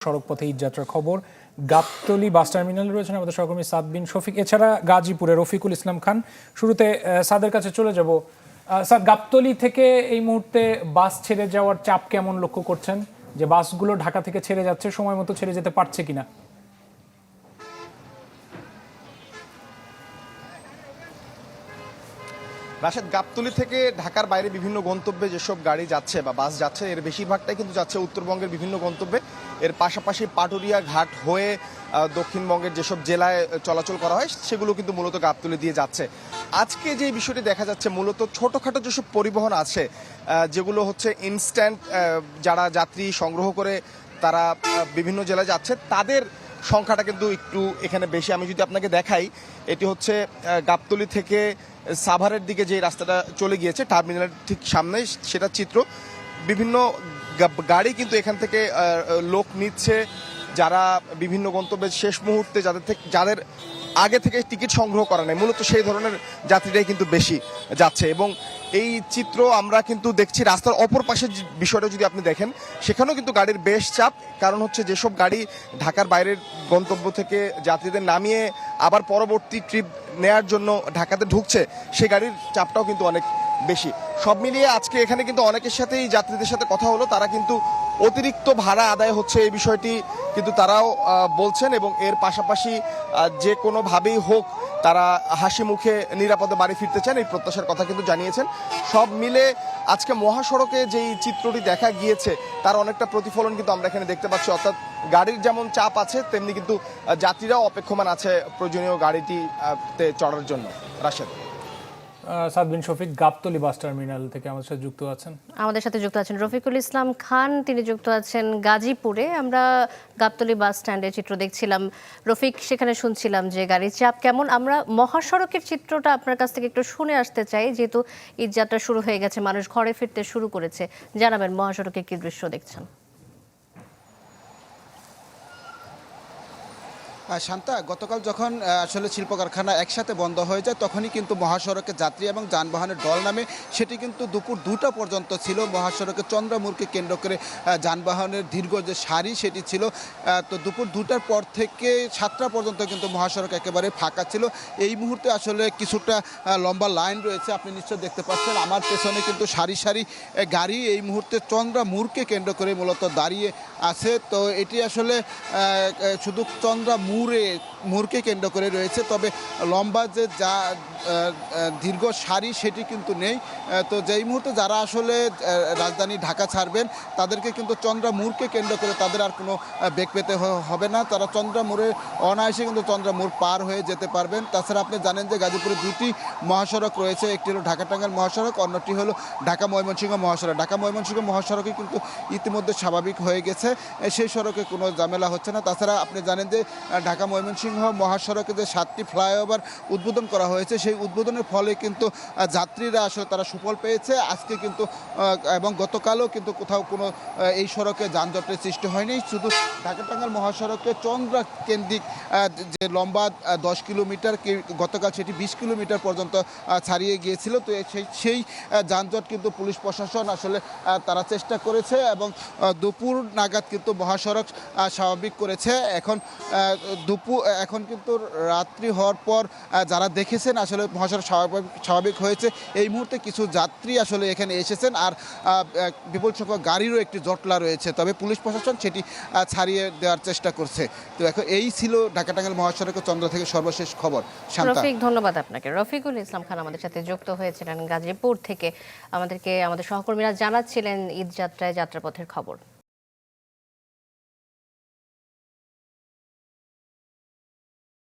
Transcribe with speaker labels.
Speaker 1: সড়ক পথে ঈদযাত্রার খবর। গাবতলী বাস টার্মিনালে রয়েছেন আমাদের সহকর্মী সাদ বিন শফিক, এছাড়া গাজীপুরে রফিকুল ইসলাম খান। শুরুতে সাদের কাছে চলে যাব। স্যার, গাবতলী থেকে এই মুহূর্তে বাস ছেড়ে যাওয়ার চাপ কেমন লক্ষ্য করছেন? যে বাসগুলো ঢাকা থেকে ছেড়ে যাচ্ছে, সময় মতো ছেড়ে যেতে পারছে কিনা?
Speaker 2: রাশেদ, গাবতলী থেকে ঢাকার বাইরে বিভিন্ন গন্তব্যে যেসব গাড়ি যাচ্ছে বা বাস যাচ্ছে, এর বেশিরভাগটাই কিন্তু যাচ্ছে উত্তরবঙ্গের বিভিন্ন গন্তব্যে। এর পাশাপাশি পাটুরিয়া ঘাট হয়ে দক্ষিণবঙ্গের যেসব জেলায় চলাচল করা হয় সেগুলো কিন্তু মূলত গাবতলী দিয়ে যাচ্ছে। আজকে যে বিষয়টি দেখা যাচ্ছে, মূলত ছোটোখাটো যেসব পরিবহন আছে, যেগুলো হচ্ছে ইনস্ট্যান্ট, যারা যাত্রী সংগ্রহ করে তারা বিভিন্ন জেলায় যাচ্ছে, তাদের সংখ্যাটা কিন্তু একটু এখানে বেশি। আমি যদি আপনাকে দেখাই, এটি হচ্ছে গাবতলী থেকে সাভারের দিকে যে রাস্তাটা চলে গিয়েছে টার্মিনালের ঠিক সামনে, সেটা চিত্র। বিভিন্ন গাড়ি কিন্তু এখান থেকে লোক নিচ্ছে, যারা বিভিন্ন গন্তব্যের শেষ মুহূর্তে যাদের আগে থেকে টিকিট সংগ্রহ করা নেই, মূলত সেই ধরনের যাত্রীরাই কিন্তু বেশি যাচ্ছে। এবং এই চিত্র আমরা কিন্তু দেখছি রাস্তার অপর পাশের বিষয়টা যদি আপনি দেখেন, সেখানেও কিন্তু গাড়ির বেশ চাপ। কারণ হচ্ছে যেসব গাড়ি ঢাকার বাইরের গন্তব্য থেকে যাত্রীদের নামিয়ে আবার পরবর্তী ট্রিপ নেয়ার জন্য ঢাকাতে ঢুকছে, সেই গাড়ির চাপটাও কিন্তু অনেক বেশি। সব মিলিয়ে আজকে এখানে কিন্তু অনেকের সাথেই যাত্রীদের সাথে কথা হলো, তারা কিন্তু অতিরিক্ত ভাড়া আদায় হচ্ছে এই বিষয়টি কিন্তু তারাও বলছেন। এবং এর পাশাপাশি যে কোনোভাবেই হোক তারা হাসি মুখে নিরাপদে বাড়ি ফিরতে চান, এই প্রত্যাশার কথা কিন্তু জানিয়েছেন। সব মিলে আজকে মহাসড়কে যেই চিত্রটি দেখা গিয়েছে তার অনেকটা প্রতিফলন কিন্তু আমরা এখানে দেখতে পাচ্ছি। অর্থাৎ গাড়ির যেমন চাপ আছে, তেমনি কিন্তু যাত্রীরাও অপেক্ষমান আছে প্রয়োজনীয় গাড়িটিতে চড়ার জন্য। রাশেদ।
Speaker 1: সাদ বিন শফিক গাবতলী বাস টার্মিনাল থেকে আমাদের সাথে যুক্ত আছেন
Speaker 3: রফিকুল ইসলাম খান, তিনি যুক্ত আছেন গাজীপুরে। আমরা গাবতলী বাস স্ট্যান্ডের চিত্র দেখছিলাম। রফিক, সেখানে শুনছিলাম যে গাড়ির চাপ কেমন। আমরা মহাসড়কের চিত্রটা আপনার কাছ থেকে একটু শুনে আসতে চাই, যেহেতু ঈদযাত্রা শুরু হয়ে গেছে, মানুষ ঘরে ফিরতে শুরু করেছে। জানাবেন মহাসড়কে কি দৃশ্য দেখছেন।
Speaker 4: শান্তা, গতকাল যখন আসলে শিল্প কারখানা একসাথে বন্ধ হয়ে যায়, তখনই কিন্তু মহাসড়কে যাত্রী এবং যানবাহনের ঢল নামে। সেটি কিন্তু দুপুর 2টা পর্যন্ত ছিল। মহাসড়কে চন্দ্রামুরকে কেন্দ্র করে যানবাহনের দীর্ঘ যে সারি, সেটি ছিল। তো দুপুর 2টার পর থেকে 7টা পর্যন্ত কিন্তু মহাসড়ক একেবারে ফাঁকা ছিল। এই মুহূর্তে আসলে কিছুটা লম্বা লাইন রয়েছে, আপনি নিশ্চয় দেখতে পাচ্ছেন। আমার পেছনে কিন্তু সারি সারি গাড়ি এই মুহূর্তে চন্দ্রামুরকে কেন্দ্র করে মূলত দাঁড়িয়ে আছে। তো এটি আসলে শুধু মুরকে কেন্দ্র করে রয়েছে, তবে লম্বা যে দীর্ঘ সারি সেটি কিন্তু নেই। তো যেই মুহূর্তে যারা আসলে রাজধানী ঢাকা ছাড়বেন, তাদেরকে কিন্তু চন্দ্রামুরকে কেন্দ্র করে তাদের আর কোনো বেগ পেতে হবে না। তারা চন্দ্রামুরে অনায়াসে কিন্তু চন্দ্রামুর পার হয়ে যেতে পারবেন। তাছাড়া আপনি জানেন যে গাজীপুরে 2টি মহাসড়ক রয়েছে, একটি হলো ঢাকা টাঙ্গাইল মহাসড়ক, অন্যটি হলো ঢাকা ময়মনসিংহ মহাসড়ক। ঢাকা ময়মনসিংহ মহাসড়কে কিন্তু ইতিমধ্যে স্বাভাবিক হয়ে গেছে, সেই সড়কে কোনো ঝামেলা হচ্ছে না। তাছাড়া আপনি জানেন যে ঢাকা ময়মনসিংহ মহাসড়কে যে 7টি ফ্লাইওভার উদ্বোধন করা হয়েছে, সেই উদ্বোধনের ফলে কিন্তু যাত্রীরা আসলে তারা সুফল পেয়েছে আজকে কিন্তু, এবং গতকালও কিন্তু কোথাও কোনো এই সড়কে যানজটের সৃষ্টি হয়নি। শুধু ঢাকা টাঙ্গাইল মহাসড়কে চন্দ্রা কেন্দ্রিক যে লম্বা 10 কিলোমিটার, গতকাল সেটি 20 কিলোমিটার পর্যন্ত ছাড়িয়ে গিয়েছিল। তো সেই যানজট কিন্তু পুলিশ প্রশাসন আসলে তারা চেষ্টা করেছে এবং দুপুর নাগাদ কিন্তু মহাসড়ক স্বাভাবিক করেছে। এখন কিন্তু রাত্রি হওয়ার পর যারা দেখেছেন আসলে মহাসড়ক স্বাভাবিক হয়েছে। এই মুহূর্তে কিছু যাত্রী আসলে এখানে এসেছেন, আর বিপুল সংখ্যক গাড়িরও একটি জটলা রয়েছে, তবে পুলিশ প্রশাসন সেটি ছাড়িয়ে দেওয়ার চেষ্টা করছে। তো এখন এই ছিল ঢাকা টাঙ্গাইল মহাসড়কের চন্দ্র থেকে সর্বশেষ খবর।
Speaker 3: রফিক, ধন্যবাদ আপনাকে। রফিকুল ইসলাম খান আমাদের সাথে যুক্ত হয়েছিলেন গাজীপুর থেকে। আমাদের সহকর্মীরা জানাচ্ছিলেন ঈদ যাত্রায় যাত্রাপথের খবর।